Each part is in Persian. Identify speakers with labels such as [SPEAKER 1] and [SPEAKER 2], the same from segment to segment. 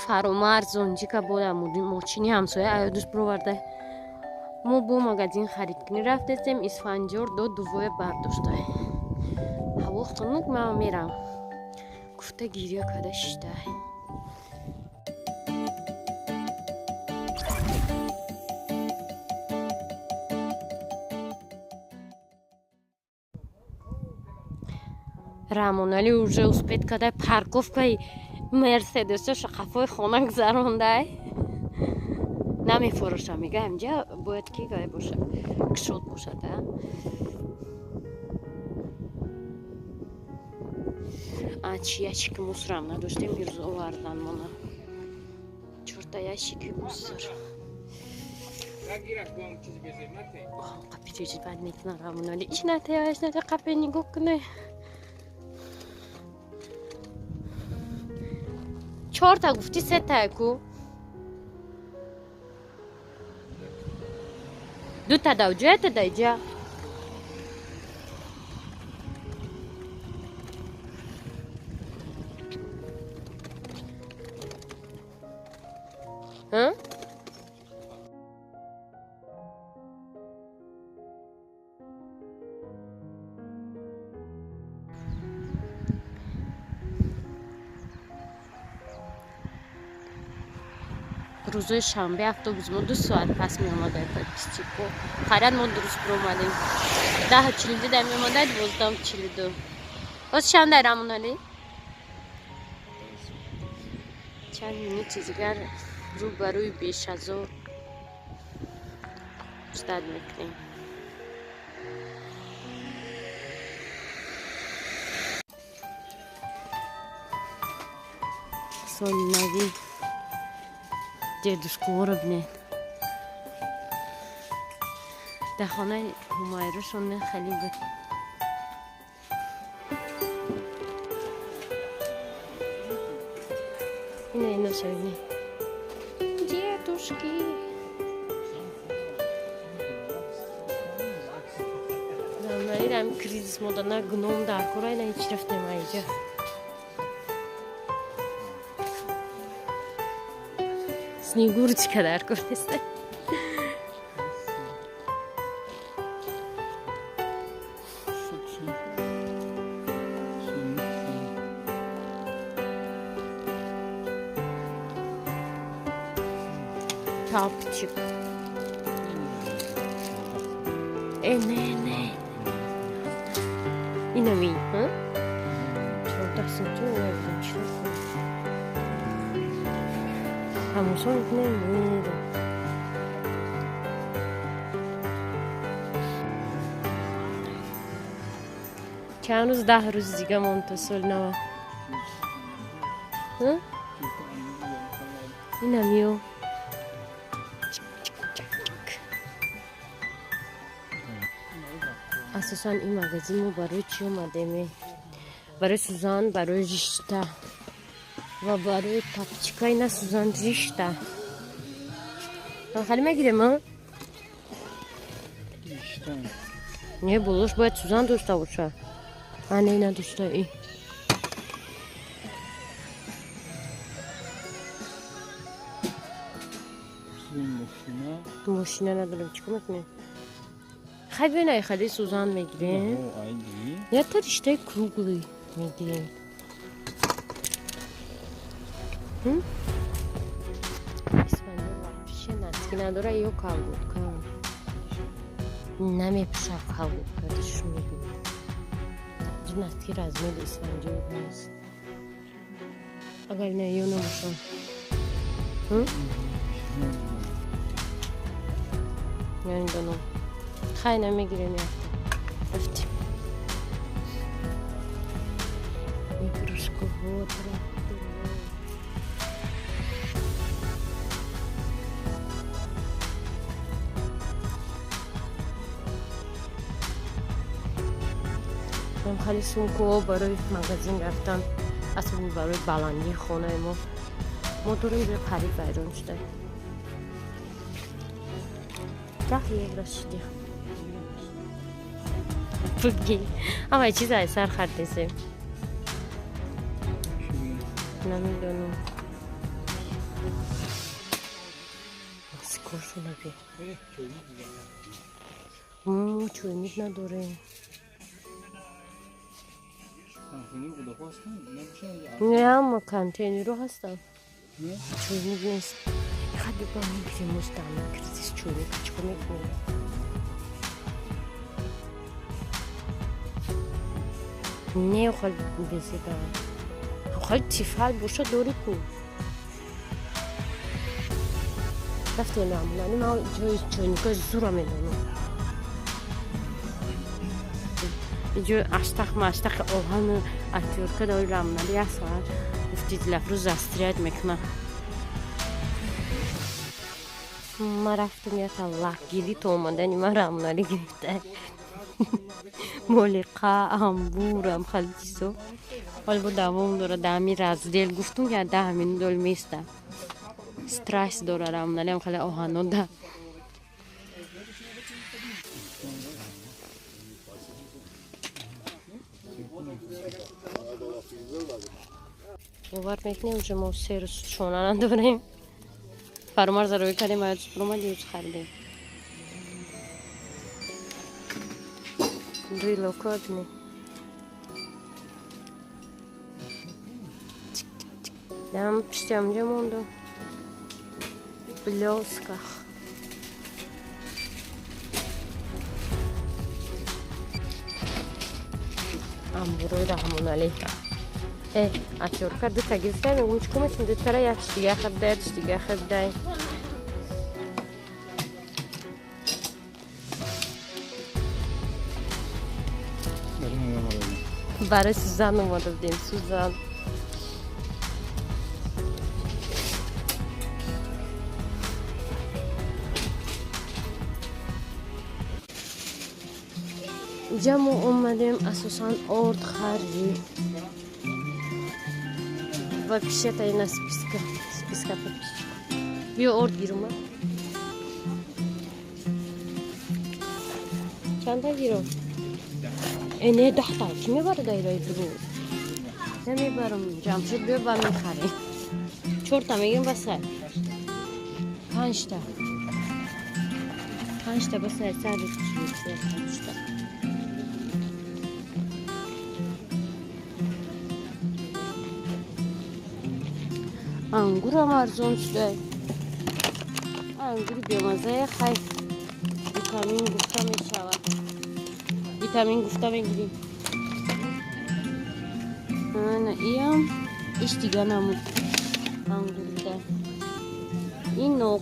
[SPEAKER 1] фаромарз онҷи ка бода мошини ҳамсоя аёдуш бироварда мо бо магазин харидкунӣ рафтесем исфанҷор дод дувоя бардошта ҳаво хунук ман мерам гуфта гиря када шишта рамонали уже успед кадай парковкаи мерседеса шақафои хона гузарондай намефурӯшам мега инҷа бояд ки гай бошад кишод бошада чи ящики мусорам надоштем бирӯз овардан мона 4 ящики мусор қапи бад метна рамонали ич натаяш ната қапе нигоҳ куне 4 та гуфти 3 та ку 2 та да уҷа та да иҷа рӯзои шанбе автобус мо 2 соат пас меомадаи подписчико қариян мо дуруст биромадем 10:42 да меомадай 12:42 боз шандай рамонали чанд минути дигар рӯ ба рӯи бешазор штат мекунем соли нави дедушкаҳоро бинед дар хонаи ҳумайрушон хеле буд ина шавине дедушки заманирам кризис модана гном дар кора ина ҳеч рафтем айҷа снегурочка дар кораста тапчик не ина ми чортасинчо уявдачи ҳамошон немеда чанд рӯз 10 рӯз дига монд то соли нав инамиё асосан ин магазин мо барои чӣ омадем барои сӯзан барои ришта ва барои тапчика ина сӯзан ришта хали мегирем не болош бояд сӯзан дошта боша ане надошта мошина надорем чӣ кунад не хай бинай хали сӯзан мегирем я то риштаи круглый мегирем наздики надора ё калгутка намепушад калгутка душро мебинем наздики размери исфанҷор нест агар ина ё набошам нидонам хай намегирем рафтим игрушкаҳо хали сумкаҳо барои магазин рафтан асоби барои баландии хонаи мо дорем бе қариб вайрон шуда 10 евро шидем пуги ама чизай сар хардесем намедонам سکر شده بی چوینیک نداره نه اما کانتینی رو هستم چوینیک نیست خیلی با من بیزی مستعمل کردیز چوینیک چکو میکنه نه خیلی بیزی دارم خیلی تیفال باشه دوری کو رفتی نامونانی ما جای چوینیکا زورا میدونم اینجا اشتاق اوهان اتیورکا داری رامنالی هست گفتید لفرو زستریت میکنه ما رفتم یا تا گیری تو اومدنی ما رامنالی گرفته مولقه امبورم خیلی چیزو حال با دوام داره دمی رزدیل گفتم که ده همین دول میسته استرس داره رامنالی هم خیلی اوهانو ده باور میکنیم که ما سر شونه نداریم فرمارز روی کردیم باید سپروما دیوز خریدیم دوی لوکاد نی دم پشتی همجا موندم بلوسکخ امبروی رحمونالی اتیورکا دو تا گرفته میگم چکو میتونی دو تا را یکش دیگه خب دایدش دیگه خب دای برای سوزن اومده بودیم سوزن اینجا ما اومدیم اساساً ارد خرجی و پیشه تا این سپیسکا بیا ارد گیرم چند تا گیرم اینه 10 تا کی میبره دایرای درو نمیبرم جمشید بیا با میخریم 4 تا میگیم بسه 5 تا 5 تا بسه 5 تا انگور هم ارزون شده انگور بیامازه خیلی ویتامین گفته می شود ویتامین گفته میگیریم این ایش دیگه نمود انگور ده این نوک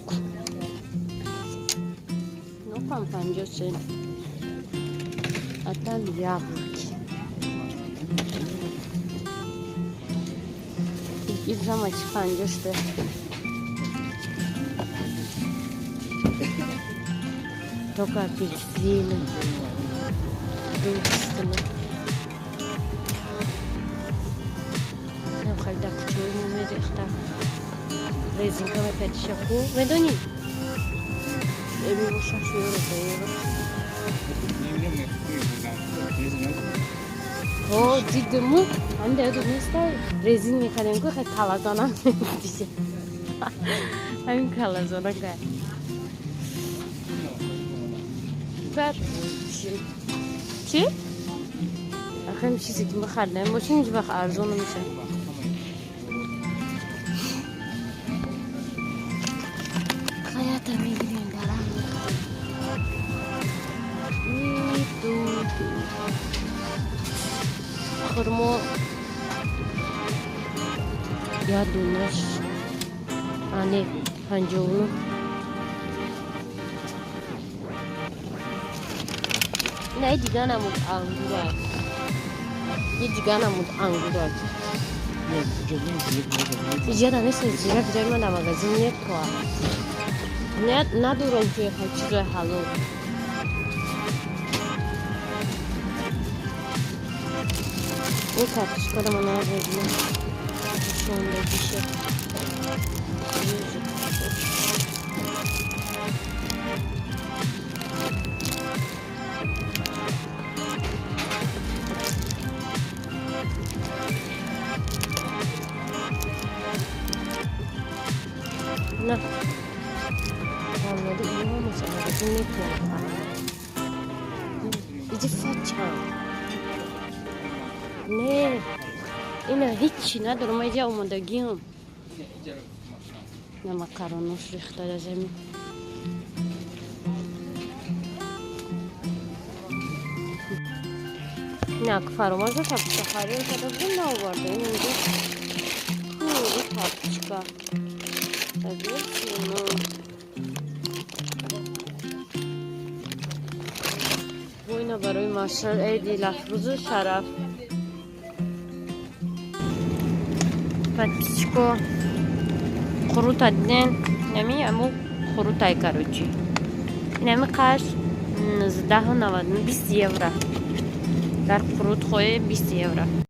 [SPEAKER 1] هم 50 سنت حتی یابرک این زمان چی 50 شده توکا پیکزیل دوستم خیلی دکتوری میریخته ریزین کمی پتیشه خوب میدونی ایمی باشم شویه رو باید دیدمو هم دیدو نیسته ریزین میکنیم که خیلی کلازانم میشه همین کلازانم که بر چی؟ آخه این چیزی که بخردم باشه اینجا بخ ارزون میشه خیاطه میگیریم برم خرما یا دونش آنه 59 نه دیگه نمود انگور هست یه دیگه نمود انگور هست اینجا دانست زیره بجای من در مغازین نیت تو ندارم توی چیزای حلال این کارتش کنم و نردیم شونده بیشه نه والله اینو مثلا نمیتونم ایجی فچم نه اینا هیچی ندارم من اینجا اومدگیم نه مکرونوش ریخته در زمین نه که فراماز رو پاپچکا خریم شده بود ناورده این اینجا این پاپچکا تغییر چینو و اینا برای ماشال ایدی لفروز شرف پاپچکا خروط دین نمی امو خروط های کروچی این همی قش 19.90 20 یورو در خروط خواه 20 یورو